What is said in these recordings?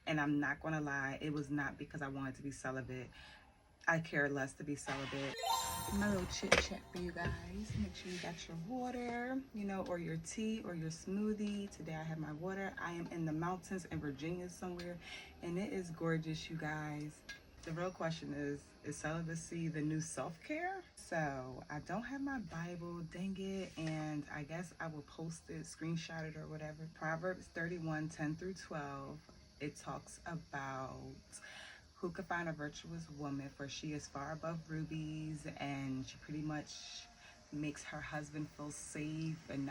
And I'm not gonna lie, it was not because I wanted to be celibate. I cared less to be celibate. My little chit chat for you guys. Make sure you got your water, or your tea or your smoothie. Today I have my water. I am in the mountains in Virginia somewhere, and it is gorgeous, you guys. The real question is celibacy the new self-care? So I don't have my Bible, dang it, and I guess I will post it, screenshot it or whatever. Proverbs 31:10-12. It talks about who could find a virtuous woman, for she is far above rubies, and she pretty much makes her husband feel safe and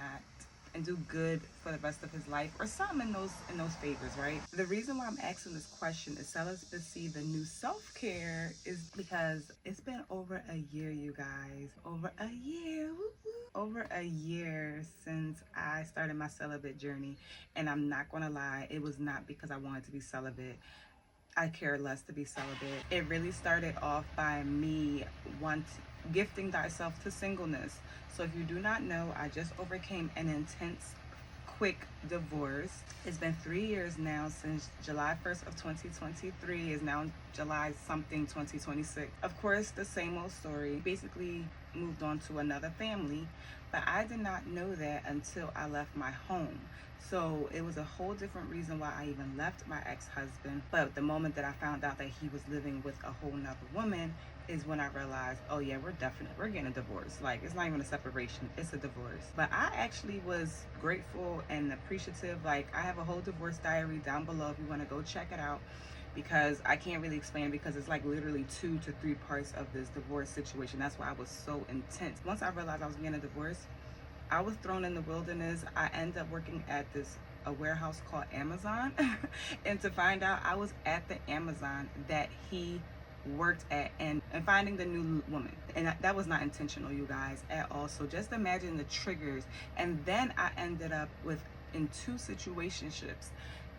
do good for the rest of his life, or something in those favors, right? The reason why I'm asking this question, is celibacy the new self-care, is because it's been over a year, you guys. Over a year. Over a year since I started my celibate journey, and I'm not gonna lie, it was not because I wanted to be celibate. I cared less to be celibate. It really started off by me gifting thyself to singleness. So if you do not know, I just overcame an intense, quick divorce. It's been 3 years now, since July 1st of 2023 is now July something 2026. Of course, the same old story. Basically moved on to another family, but I did not know that until I left my home. So it was a whole different reason why I even left my ex-husband. But the moment that I found out that he was living with a whole nother woman is when I realized, oh yeah, we're getting a divorce. Like, it's not even a separation, it's a divorce. But I actually was grateful and appreciative. Like, I have a whole divorce diary down below if you want to go check it out, because I can't really explain, because it's like literally 2 to 3 parts of this divorce situation. That's why I was so intense. Once I realized I was getting a divorce, I was thrown in the wilderness. I ended up working at a warehouse called Amazon. And to find out, I was at the Amazon that he worked at, and finding the new woman. And that was not intentional, you guys, at all. So just imagine the triggers. And then I ended up in 2 situationships.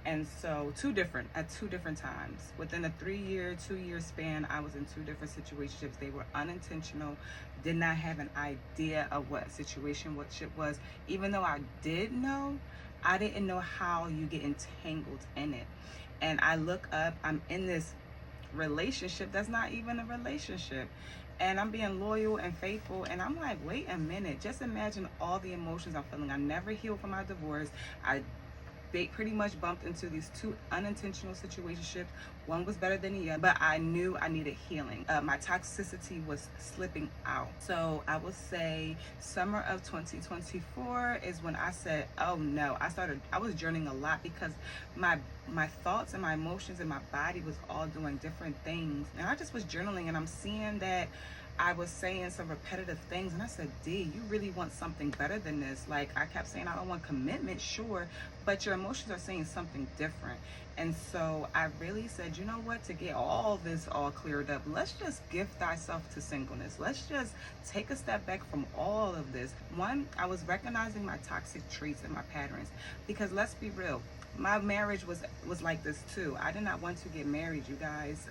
And so at two different times. Within a 2-year span, I was in 2 different situationships. They were unintentional, did not have an idea of what situationship was. Even though I did know, I didn't know how you get entangled in it. And I look up, I'm in this relationship that's not even a relationship. And I'm being loyal and faithful. And I'm like, wait a minute, just imagine all the emotions I'm feeling. I never healed from my divorce. They pretty much bumped into these 2 unintentional situationships. One was better than the other, but I knew I needed healing. My toxicity was slipping out. So I would say summer of 2024 is when I said, oh no. I was journaling a lot, because my thoughts and my emotions and my body was all doing different things. And I just was journaling, and I'm seeing that I was saying some repetitive things, and I said, D, you really want something better than this. Like, I kept saying, I don't want commitment, sure, but your emotions are saying something different. And so I really said, you know what, to get all this all cleared up, let's just gift thyself to singleness. Let's just take a step back from all of this. One, I was recognizing my toxic traits and my patterns, because let's be real, my marriage was like this too. I did not want to get married, you guys.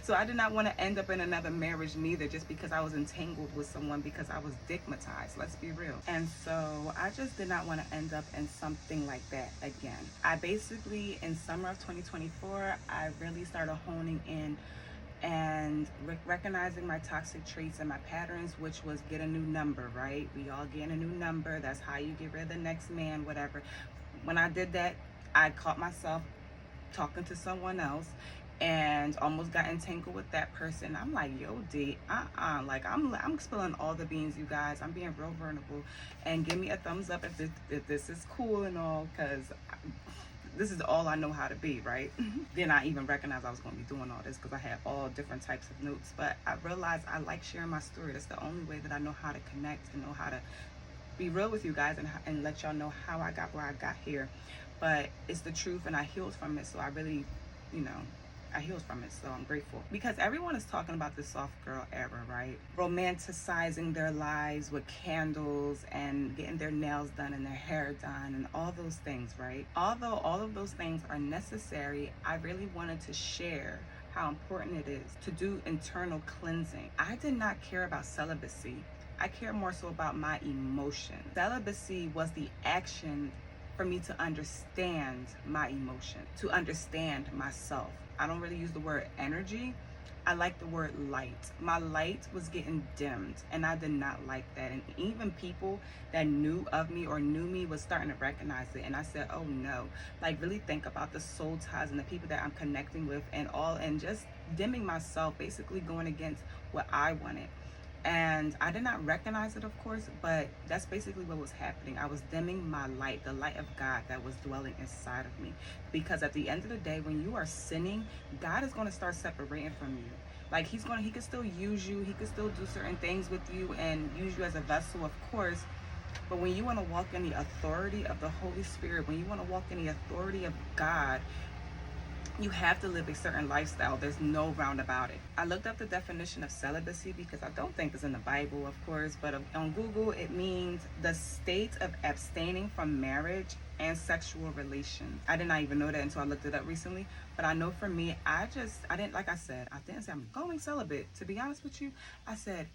So I did not want to end up in another marriage neither, just because I was entangled with someone, because I was stigmatized. Let's be real. And so I just did not want to end up in something like that again. I basically, in summer of 2024, I really started honing in and recognizing my toxic traits and my patterns, which was get a new number, right? We all get a new number. That's how you get rid of the next man, whatever. When I did that, I caught myself talking to someone else and almost got entangled with that person. I'm like, yo, D, like, I'm spilling all the beans, you guys. I'm being real vulnerable, and give me a thumbs up if this is cool and all, because this is all I know how to be, right? Then I even recognized I was going to be doing all this, because I had all different types of notes. But I realized I like sharing my story. That's the only way that I know how to connect and know how to be real with you guys, and let y'all know how I got where I got here. But it's the truth, and I healed from it. So I really, I healed from it. So I'm grateful, because everyone is talking about the soft girl era, right? Romanticizing their lives with candles and getting their nails done and their hair done and all those things, right? Although all of those things are necessary, I really wanted to share how important it is to do internal cleansing. I did not care about celibacy. I care more so about my emotions. Celibacy was the action for me to understand my emotion, to understand myself. I don't really use the word energy. I like the word light. My light was getting dimmed, and I did not like that. And even people that knew of me or knew me was starting to recognize it. And I said, oh no, like really think about the soul ties and the people that I'm connecting with and all, and just dimming myself, basically going against what I wanted. And I did not recognize it, of course, but that's basically what was happening. I was dimming my light, the light of God that was dwelling inside of me. Because at the end of the day, when you are sinning, God is going to start separating from you. Like he could still use you, he could still do certain things with you and use you as a vessel, of course. But when you want to walk in the authority of the Holy Spirit, when you want to walk in the authority of God, you have to live a certain lifestyle. There's no round about it. I looked up the definition of celibacy because I don't think it's in the Bible, of course, but on Google it means the state of abstaining from marriage and sexual relations. I did not even know that until I looked it up recently. But I know for me, I didn't, like I said, I didn't say I'm going celibate. To be honest with you, I said,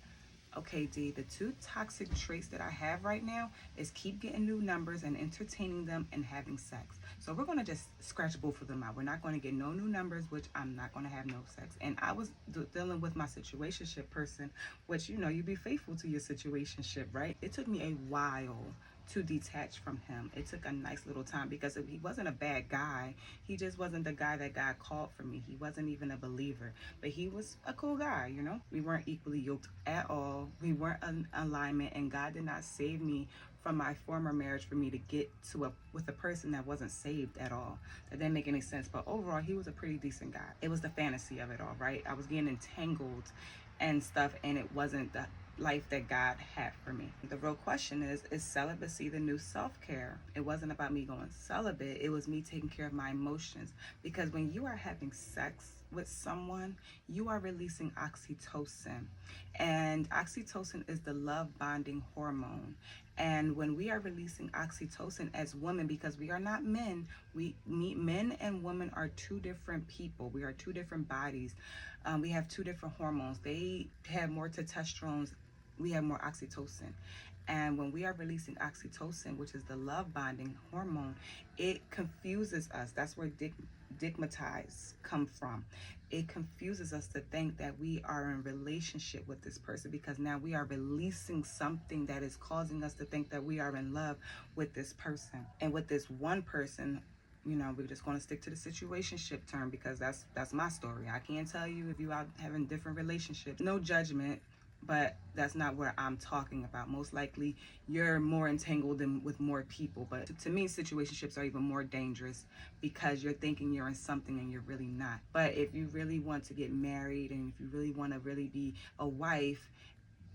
okay, D, the two toxic traits that I have right now is keep getting new numbers and entertaining them and having sex. So we're going to just scratch both of them out. We're not going to get no new numbers, which I'm not going to have no sex. And I was dealing with my situationship person, which, you know, you be faithful to your situationship, right? It took me a while to detach from him. It took a nice little time because he wasn't a bad guy. He just wasn't the guy that God called for me. He wasn't even a believer, but he was a cool guy, you know? We weren't equally yoked at all. We weren't in alignment, and God did not save me from my former marriage for me to get to with a person that wasn't saved at all. That didn't make any sense. But overall, he was a pretty decent guy. It was the fantasy of it all, right? I was getting entangled and stuff, and it wasn't the life that God had for me. The real question is celibacy the new self-care? It wasn't about me going celibate. It was me taking care of my emotions. Because when you are having sex with someone, you are releasing oxytocin. And oxytocin is the love bonding hormone. And when we are releasing oxytocin as women, because we are not men, men and women are two different people. We are two different bodies. We have two different hormones. They have more testosterone. We have more oxytocin. And when we are releasing oxytocin, which is the love bonding hormone, it confuses us. That's where digmatize come from. It confuses us to think that we are in relationship with this person, because now we are releasing something that is causing us to think that we are in love with this person. And with this one person, you know, we're just going to stick to the situationship term, because that's my story. I can't tell you if you out having different relationships. No judgment, but that's not what I'm talking about. Most likely you're more entangled with more people, but to me situationships are even more dangerous because you're thinking you're in something and you're really not. But if you really want to get married and if you really want to really be a wife,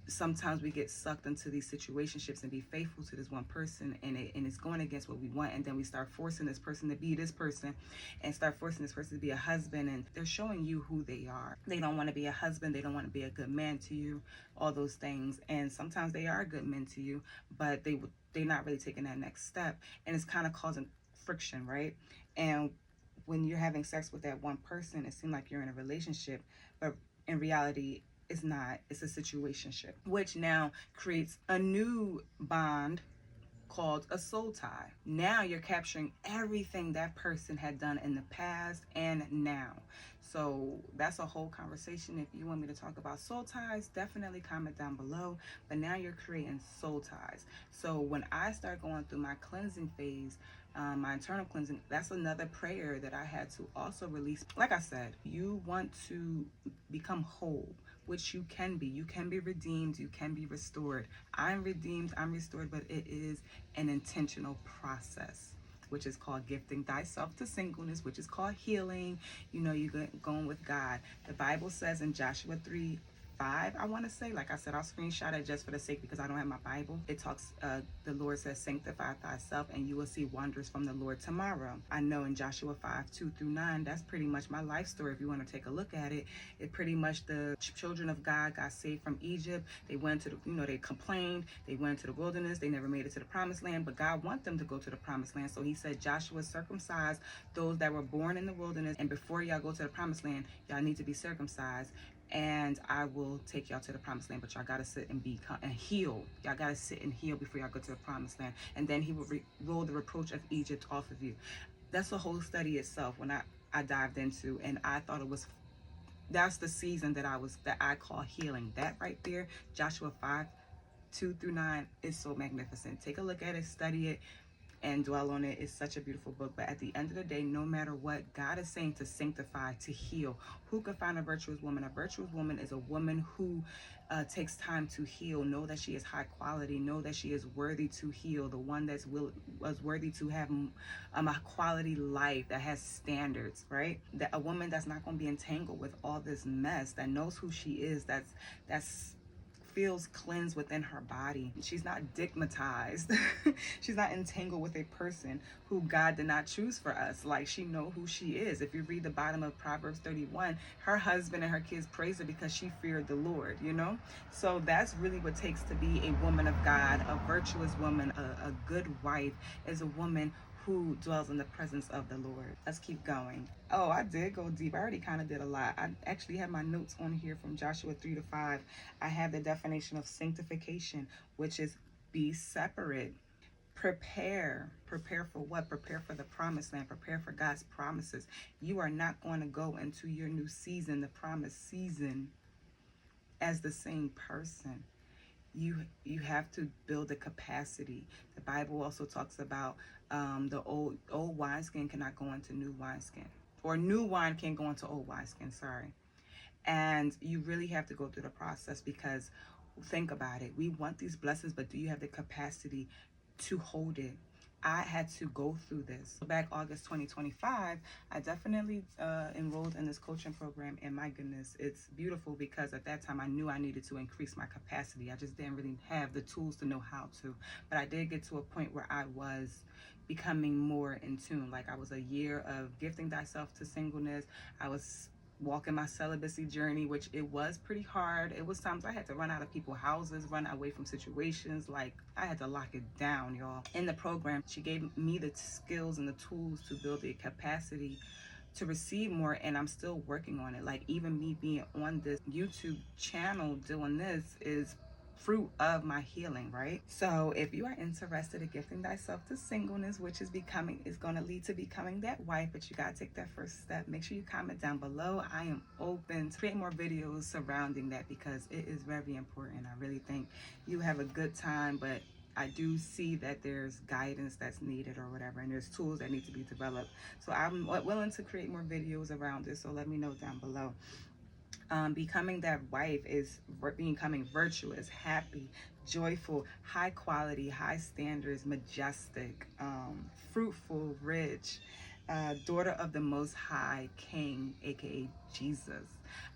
sometimes we get sucked into these situationships and be faithful to this one person, and it's going against what we want, and then we start forcing this person to be this person and start forcing this person to be a husband, and they're showing you who they are. They don't want to be a husband, they don't want to be a good man to you, all those things. And sometimes they are good men to you, but they're not really taking that next step, and it's kind of causing friction, right? And when you're having sex with that one person, it seems like you're in a relationship, but in reality it's not. It's a situationship, which now creates a new bond called a soul tie. Now you're capturing everything that person had done in the past and now. So that's a whole conversation. If you want me to talk about soul ties, definitely comment down below. But now you're creating soul ties. So when I start going through my cleansing phase, my internal cleansing, that's another prayer that I had to also release. Like I said, you want to become whole, which you can be. You can be redeemed, you can be restored. I'm redeemed, I'm restored, but it is an intentional process, which is called gifting thyself to singleness, which is called healing. You know, you're going with God. The Bible says in Joshua 3:5, I want to say, like I said, I'll screenshot it just for the sake, because I don't have my Bible. It talks, the Lord says, sanctify thyself and you will see wonders from the Lord tomorrow. I know in Joshua 5:2-9, that's pretty much my life story. If you want to take a look at it, it pretty much, the children of God got saved from Egypt. They went to the, you know, they complained, they went to the wilderness, they never made it to the promised land, but God wanted them to go to the promised land. So he said, Joshua, circumcise those that were born in the wilderness, and before y'all go to the promised land, y'all need to be circumcised. and I will take y'all to the promised land. But y'all gotta sit and be and heal. Y'all gotta sit and heal before y'all go to the promised land. And then he will roll the reproach of Egypt off of you. That's a whole study itself. When I dived into, and I thought it was, that's the season that I call healing. That right there, Joshua 5:2-9, is so magnificent. Take a look at it, study it, and dwell on it. It's such a beautiful book. But at the end of the day, no matter what, God is saying to sanctify, to heal. Who can find a virtuous woman? A virtuous woman is a woman who takes time to heal. Know that she is high quality. Know that she is worthy to heal. The one that's was worthy to have a quality life that has standards, right? That a woman that's not going to be entangled with all this mess. That knows who she is. That's feels cleansed within her body. She's not stigmatized. She's not entangled with a person who God did not choose for us. Like, she know who she is. If you read the bottom of Proverbs 31, her husband and her kids praise her because she feared the Lord, you know? So that's really what it takes to be a woman of God, a virtuous woman, a good wife is a woman who dwells in the presence of the Lord. Let's keep going. Oh, I did go deep. I already kind of did a lot. I actually have my notes on here from Joshua 3-5. I have the definition of sanctification, which is be separate. Prepare for what? Prepare for the promised land. Prepare for God's promises. You are not going to go into your new season, the promised season, as the same person. You have to build a capacity. The Bible also talks about the old wineskin cannot go into new wineskin, or new wine can't go into old wineskin. Sorry. And you really have to go through the process, because think about it. We want these blessings, but do you have the capacity to hold it? I had to go through this. Back August 2025, I definitely enrolled in this coaching program, and my goodness, it's beautiful, because at that time I knew I needed to increase my capacity. I just didn't really have the tools to know how to, but I did get to a point where I was becoming more in tune. Like, I was a year of gifting thyself to singleness. I was walking my celibacy journey, which it was pretty hard. It was times I had to run out of people's houses, run away from situations. Like, I had to lock it down, y'all. In the program, she gave me the skills and the tools to build a capacity to receive more, and I'm still working on it. Like, even me being on this YouTube channel doing this is fruit of my healing, right? So if you are interested in gifting thyself to singleness, which is going to lead to becoming that wife, but you got to take that first step, make sure you comment down below. I am open to create more videos surrounding that, because it is very important. I really think you have a good time, but I do see that there's guidance that's needed or whatever, and there's tools that need to be developed. So I'm willing to create more videos around this, so let me know down below. Becoming that wife is becoming virtuous, happy, joyful, high quality, high standards, majestic, fruitful, rich, daughter of the Most High King, aka Jesus.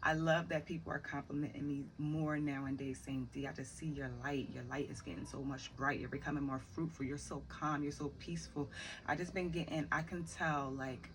I love that people are complimenting me more nowadays, saying, D, I just see your light. Your light is getting so much bright. You're becoming more fruitful. You're so calm. You're so peaceful. I just been getting, I can tell, like,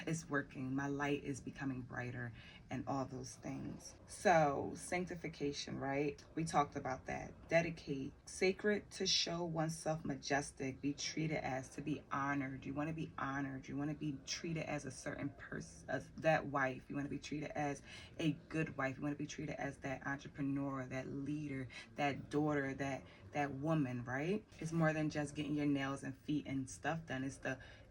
it's working. My light is becoming brighter and all those things. So sanctification, right? We talked about that. Dedicate, sacred, to show oneself majestic, be treated as, to be honored. You want to be honored. You want to be treated as a certain person, as that wife. You want to be treated as a good wife. You want to be treated as that entrepreneur, that leader, that daughter, that woman, right? It's more than just getting your nails and feet and stuff done.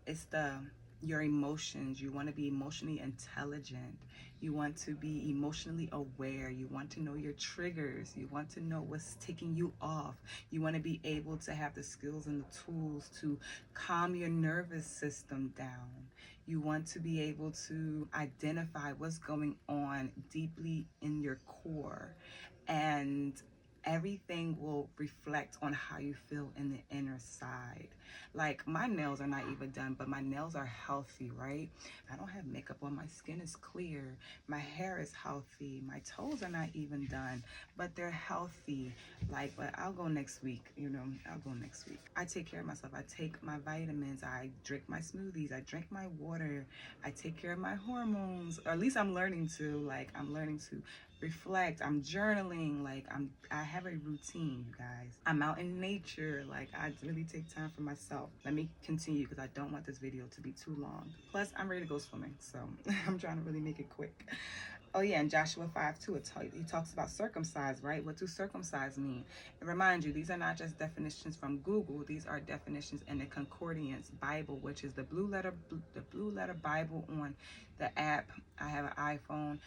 It's the your emotions. You want to be emotionally intelligent. You want to be emotionally aware. You want to know your triggers. You want to know what's taking you off. You want to be able to have the skills and the tools to calm your nervous system down. You want to be able to identify what's going on deeply in your core, and everything will reflect on how you feel in the inner side. Like, my nails are not even done, but my nails are healthy, right? I don't have makeup on. My skin is clear. My hair is healthy. My toes are not even done, but they're healthy. Like, but I'll go next week, you know, I'll go next week. I take care of myself. I take my vitamins. I drink my smoothies. I drink my water. I take care of my hormones, or at least I'm learning to. Like, I'm learning to reflect. I'm journaling. Like, I have a routine, you guys. I'm out in nature. Like, I really take time for myself. Let me continue, because I don't want this video to be too long. Plus, I'm ready to go swimming, so I'm trying to really make it quick. Oh yeah, in Joshua 5 too, he talks about circumcised, right? What do circumcised mean? And remind you, these are not just definitions from Google. These are definitions in the Concordance Bible, which is the blue letter Bible on the app. I have an iPhone.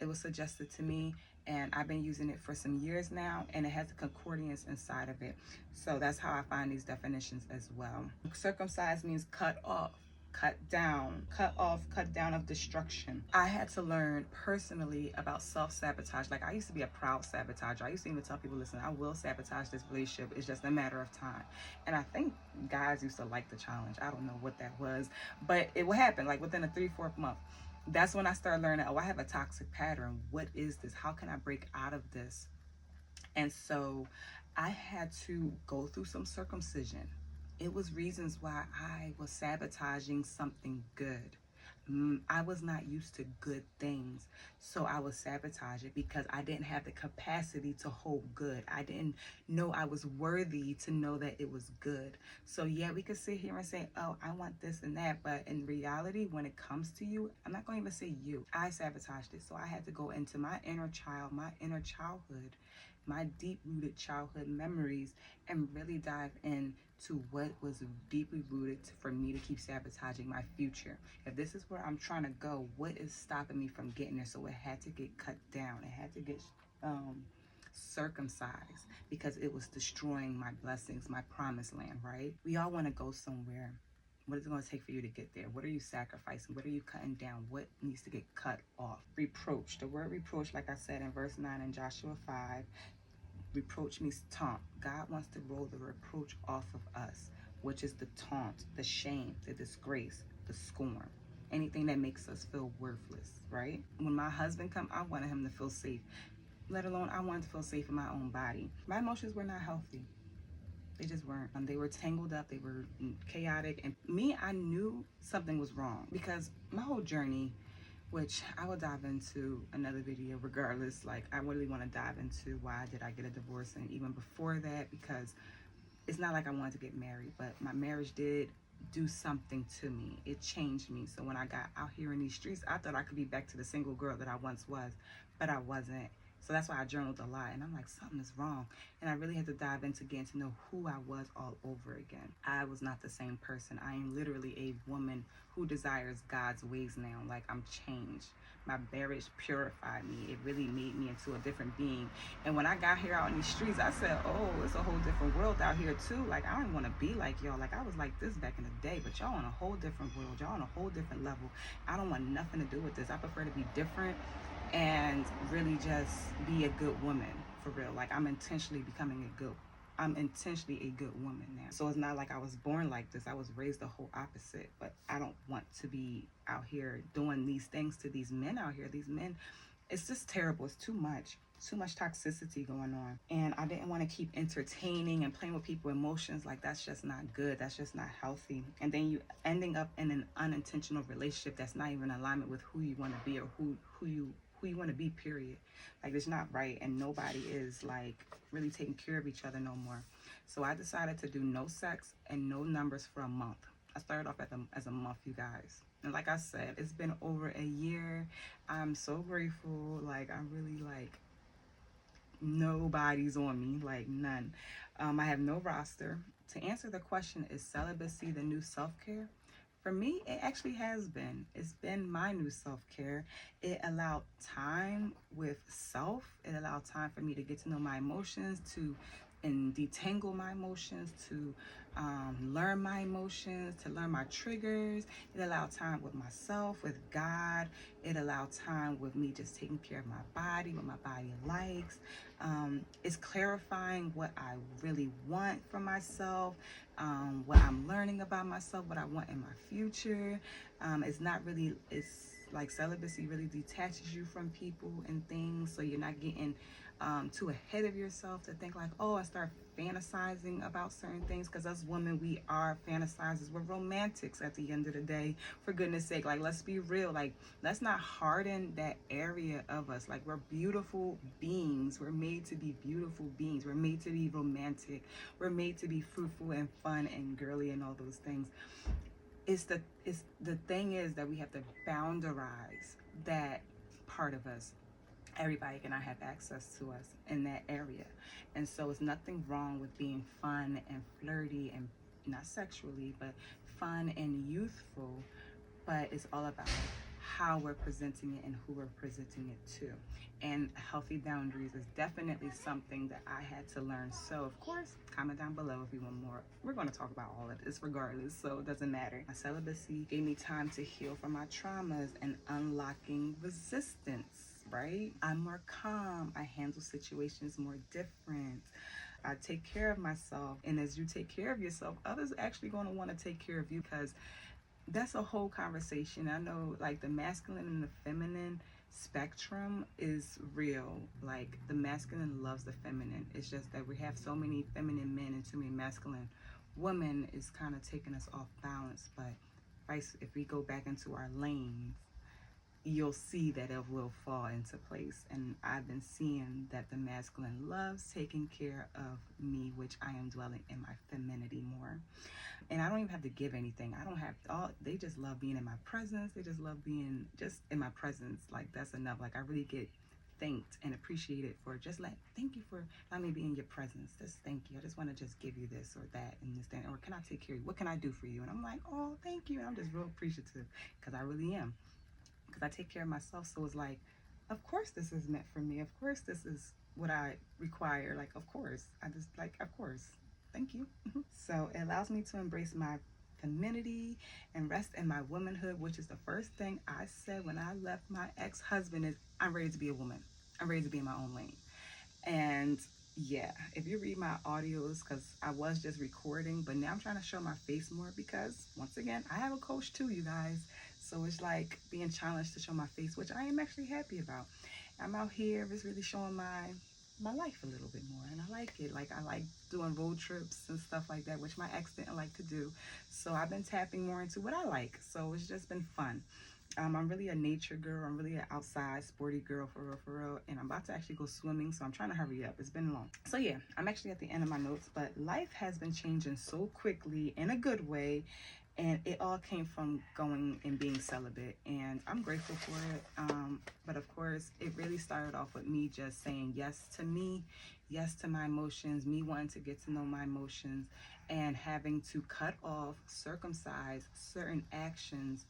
It was suggested to me, and I've been using it for some years now, and it has the concordance inside of it. So that's how I find these definitions as well. Circumcised means cut off, cut down, cut off, cut down of destruction. I had to learn personally about self-sabotage. Like, I used to be a proud sabotager. I used to even tell people, listen, I will sabotage this relationship. It's just a matter of time. And I think guys used to like the challenge. I don't know what that was, but it would happen like within a 3-4 month. That's when I started learning, oh, I have a toxic pattern. What is this? How can I break out of this? And so I had to go through some circumcision. It was reasons why I was sabotaging something good. I was not used to good things, so I would sabotage it because I didn't have the capacity to hold good. I didn't know I was worthy to know that it was good. So yeah, we could sit here and say, oh, I want this and that, but in reality, when it comes to you, I'm not going to even say you. I sabotaged it, so I had to go into my inner child, my inner childhood, my deep-rooted childhood memories, and really dive in to what was deeply rooted for me to keep sabotaging my future. If this is where I'm trying to go, what is stopping me from getting there? So it had to get cut down. It had to get circumcised because it was destroying my blessings, my promised land, right? We all want to go somewhere. What is it going to take for you to get there? What are you sacrificing? What are you cutting down? What needs to get cut off? Reproach. The word reproach, like I said in verse 9 in Joshua 5, reproach means taunt. God wants to roll the reproach off of us, which is the taunt, the shame, the disgrace, the scorn, anything that makes us feel worthless, right? When my husband come, I wanted him to feel safe, let alone I wanted to feel safe in my own body. My emotions were not healthy. They just weren't. They were tangled up. They were chaotic. And me, I knew something was wrong because my whole journey, which I will dive into another video regardless. Like, I really want to dive into why did I get a divorce, and even before that, because it's not like I wanted to get married, but my marriage did do something to me. It changed me. So when I got out here in these streets, I thought I could be back to the single girl that I once was, but I wasn't. So that's why I journaled a lot, and I'm like, something is wrong. And I really had to dive into getting to know who I was all over again. I was not the same person. I am literally a woman who desires God's ways now. Like, I'm changed. My marriage purified me. It really made me into a different being. And when I got here out in these streets, I said, oh, it's a whole different world out here too. Like, I don't want to be like y'all. Like, I was like this back in the day, but y'all on a whole different world. Y'all on a whole different level. I don't want nothing to do with this. I prefer to be different and really just be a good woman for real. Like, I'm intentionally a good woman now. So it's not like I was born like this. I was raised the whole opposite. But I don't want to be out here doing these things to these men out here. These men, it's just terrible. It's too much. Too much toxicity going on. And I didn't want to keep entertaining and playing with people's emotions. Like, that's just not good. That's just not healthy. And then you ending up in an unintentional relationship that's not even in alignment with who you want to be or who you want to be, period. Like, it's not right, and nobody is like really taking care of each other no more. So I decided to do no sex and no numbers for a month. I started off as a month, you guys. And like I said, it's been over a year. I'm so grateful. Like, I'm really like, nobody's on me, like none. I have no roster. To answer the question, is celibacy the new self-care? For me, it actually has been. It's been my new self-care. It allowed time with self. It allowed time for me to get to know my emotions, and detangle my emotions, to learn my emotions, to learn my triggers. It allowed time with myself, with God. It allowed time with me just taking care of my body, what my body likes. It's clarifying what I really want from myself, what I'm learning about myself, what I want in my future. It's like celibacy really detaches you from people and things, so you're not getting too ahead of yourself to think like, oh, I start fantasizing about certain things, because us women, we are fantasizers. We're romantics at the end of the day, for goodness sake. Like, let's be real. Like, let's not harden that area of us. Like, we're beautiful beings. We're made to be beautiful beings. We're made to be romantic. We're made to be fruitful and fun and girly and all those things. The thing is that we have to boundarize that part of us. Everybody cannot have access to us in that area. And so it's nothing wrong with being fun and flirty, and not sexually, but fun and youthful. But it's all about how we're presenting it and who we're presenting it to. And healthy boundaries is definitely something that I had to learn. So of course, comment down below if you want more. We're going to talk about all of this regardless, so it doesn't matter. My celibacy gave me time to heal from my traumas and unlocking resistance, right? I'm more calm. I handle situations more different. I take care of myself. And as you take care of yourself, others are actually going to want to take care of you, because that's a whole conversation. I know, like, the masculine and the feminine spectrum is real. Like, the masculine loves the feminine. It's just that we have so many feminine men and too many masculine women is kind of taking us off balance. But if we go back into our lanes, you'll see that it will fall into place. And I've been seeing that the masculine loves taking care of me, which I am dwelling in my femininity more. And I don't even have to give anything. I don't have all. They just love being in my presence. They just love being just in my presence. Like, that's enough. Like, I really get thanked and appreciated for just thank you for letting me be in your presence. Just thank you. I just want to just give you this or that and this, that, or can I take care of you? What can I do for you? And I'm like, oh, thank you. And I'm just real appreciative, because I really am. Because I take care of myself. So it's like, of course this is meant for me. Of course this is what I require. Like, of course. I just, like, of course. Thank you. So it allows me to embrace my femininity and rest in my womanhood, which is the first thing I said when I left my ex-husband, is I'm ready to be a woman. I'm ready to be in my own lane. And yeah, if you read my audios, because I was just recording, but now I'm trying to show my face more, because once again, I have a coach too, you guys. So it's like being challenged to show my face, which I am actually happy about. I'm out here just really showing my life a little bit more, and I like it. Like, I like doing road trips and stuff like that, which my ex didn't like to do. So I've been tapping more into what I like. So it's just been fun. I'm really a nature girl. I'm really an outside sporty girl, for real, for real. And I'm about to actually go swimming, so I'm trying to hurry up. It's been long. So yeah, I'm actually at the end of my notes, but life has been changing so quickly in a good way. And it all came from going and being celibate, and I'm grateful for it. But of course, it really started off with me just saying yes to me, yes to my emotions, me wanting to get to know my emotions, and having to cut off, circumcise certain actions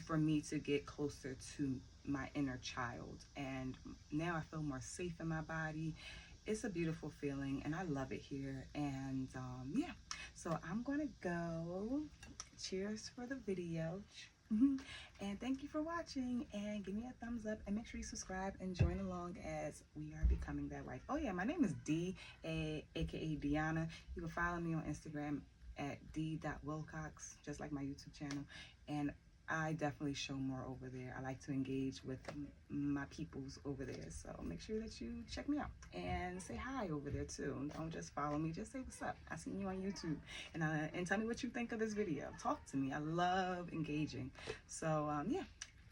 for me to get closer to my inner child. And now I feel more safe in my body. It's a beautiful feeling, and I love it here. And yeah, so I'm gonna go. Cheers for the video. And thank you for watching, and give me a thumbs up, and make sure you subscribe and join along as we are becoming that wife. Oh yeah, my name is aka Deanna. You can follow me on Instagram at d.wilcox, just like my YouTube channel. And I definitely show more over there. I like to engage with my peoples over there. So make sure that you check me out and say hi over there too. Don't just follow me, just say what's up. I seen you on YouTube, and tell me what you think of this video. Talk to me. I love engaging. So yeah,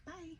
bye.